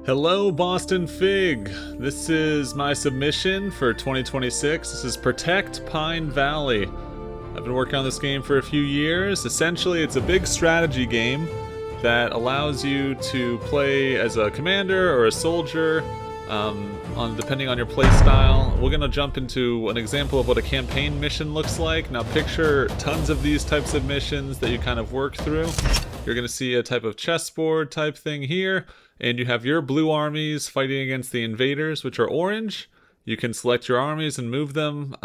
Hello, Boston Fig. This is my submission for 2026. This is Protect Pine Valley. I've been working on this game for a few years. Essentially, it's a big strategy game that allows you to play as a commander or a soldier, depending on your play style. We're going to jump into an example of what a campaign mission looks like. Now picture tons of these types of missions that you kind of work through. You're going to see a type of chessboard type thing here, and you have your blue armies fighting against the invaders, which are orange. You can select your armies and move them.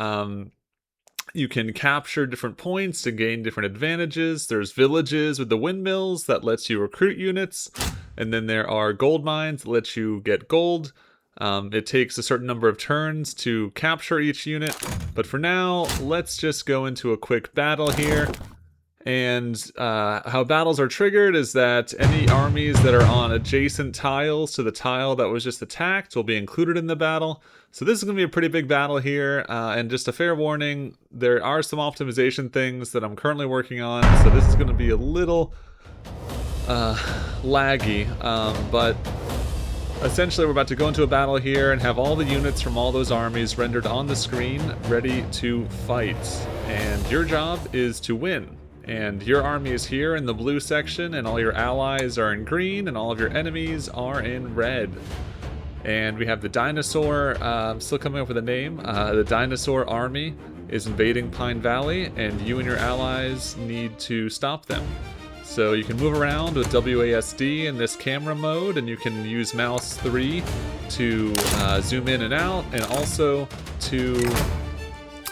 You can capture different points to gain different advantages. There's villages with the windmills that lets you recruit units. And then there are gold mines that let you get gold. It takes a certain number of turns to capture each unit. But for now, let's just go into a quick battle here. And how battles are triggered is that any armies that are on adjacent tiles to the tile that was just attacked will be included in the battle. So this is going to be a pretty big battle here, and just a fair warning, there are some optimization things that I'm currently working on, so this is going to be a little laggy, but essentially we're about to go into a battle here and have all the units from all those armies rendered on the screen ready to fight, and your job is to win. And your army is here in the blue section, and all your allies are in green, and all of your enemies are in red. And we have the dinosaur, I'm still coming up with a name. The dinosaur army is invading Pine Valley, and you and your allies need to stop them. So you can move around with WASD in this camera mode, and you can use mouse 3 to zoom in and out, and also to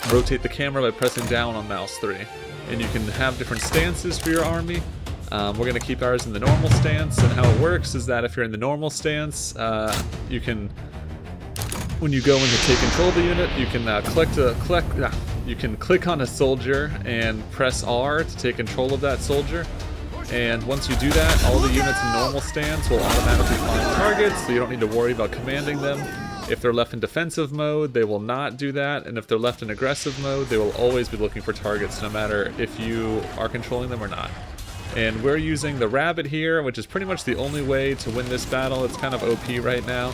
rotate the camera by pressing down on mouse 3. And you can have different stances for your army. We're going to keep ours in the normal stance, and how it works is that if you're in the normal stance, you can, when you go in to take control of the unit, you can click on a soldier and press R to take control of that soldier. And once you do that, all the units in normal stance will automatically find targets, so you don't need to worry about commanding them. If they're left in defensive mode, they will not do that, and if they're left in aggressive mode, they will always be looking for targets, no matter if you are controlling them or not. And we're using the rabbit here, which is pretty much the only way to win this battle. It's kind of OP right now.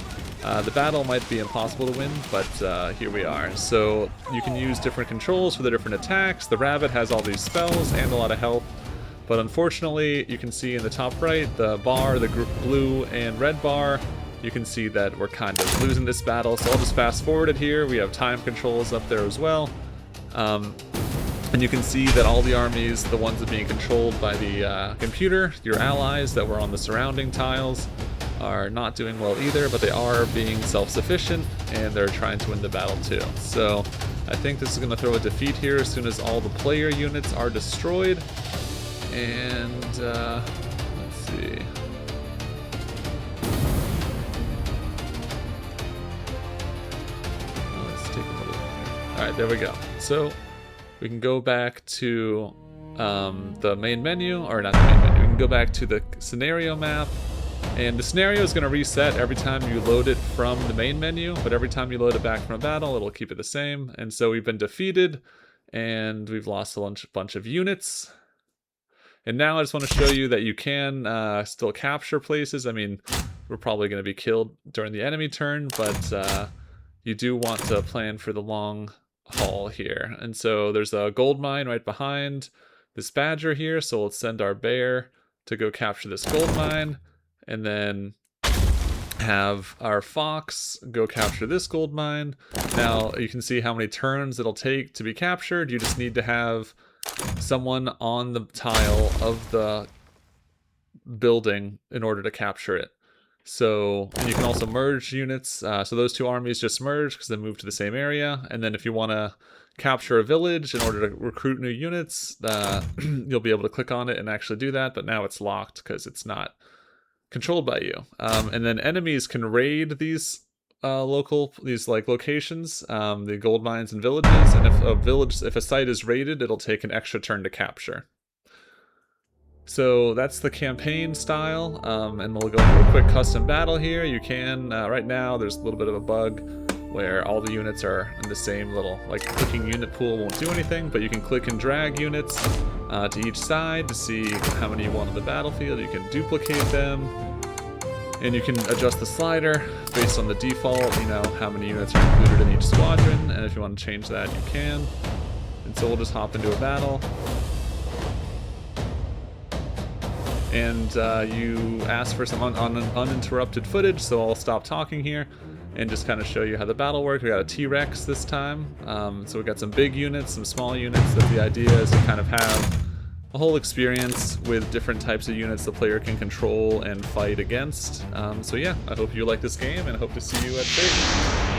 The battle might be impossible to win, but here we are. So you can use different controls for the different attacks. The rabbit has all these spells and a lot of health. But unfortunately, you can see in the top right, the bar, the blue and red bar, you can see that we're kind of losing this battle. So I'll just fast forward it here. We have time controls up there as well. And you can see that all the armies, the ones that are being controlled by the computer, your allies that were on the surrounding tiles, are not doing well either, but they are being self-sufficient, and they're trying to win the battle too. So I think this is going to throw a defeat here as soon as all the player units are destroyed. And let's see. Let's take a little longer. All right, there we go. So we can go back to the main menu, or not the main menu. We can go back to the scenario map, and the scenario is going to reset every time you load it from the main menu, but every time you load it back from a battle, it'll keep it the same. And so we've been defeated, and we've lost a bunch of units. And now I just want to show you that you can still capture places. I mean, we're probably going to be killed during the enemy turn, but you do want to plan for the long haul here. And so there's a gold mine right behind this badger here, so we'll send our bear to go capture this gold mine, and then have our fox go capture this gold mine. Now you can see how many turns it'll take to be captured. You just need to have someone on the tile of the building in order to capture it. So, and you can also merge units. So those two armies just merge because they move to the same area. And then if you want to capture a village in order to recruit new units, you'll be able to click on it and actually do that. But now it's locked because it's not controlled by you. And then enemies can raid these locations, the gold mines and villages. And if a site is raided, it'll take an extra turn to capture. So that's the campaign style, and we'll go into a quick custom battle here. You can, right now, there's a little bit of a bug where all the units are in the same little, like, clicking unit pool won't do anything, but you can click and drag units to each side to see how many you want on the battlefield. You can duplicate them, And you can adjust the slider based on the default, you know, how many units are included in each squadron, and if you want to change that, you can. And so we'll just hop into a battle. And you asked for some uninterrupted footage, so I'll stop talking here and just kind of show you how the battle worked. We got a T-Rex this time, so we got some big units, some small units. That the idea is to kind of have a whole experience with different types of units the player can control and fight against. So yeah, I hope you like this game, and I hope to see you at Fate.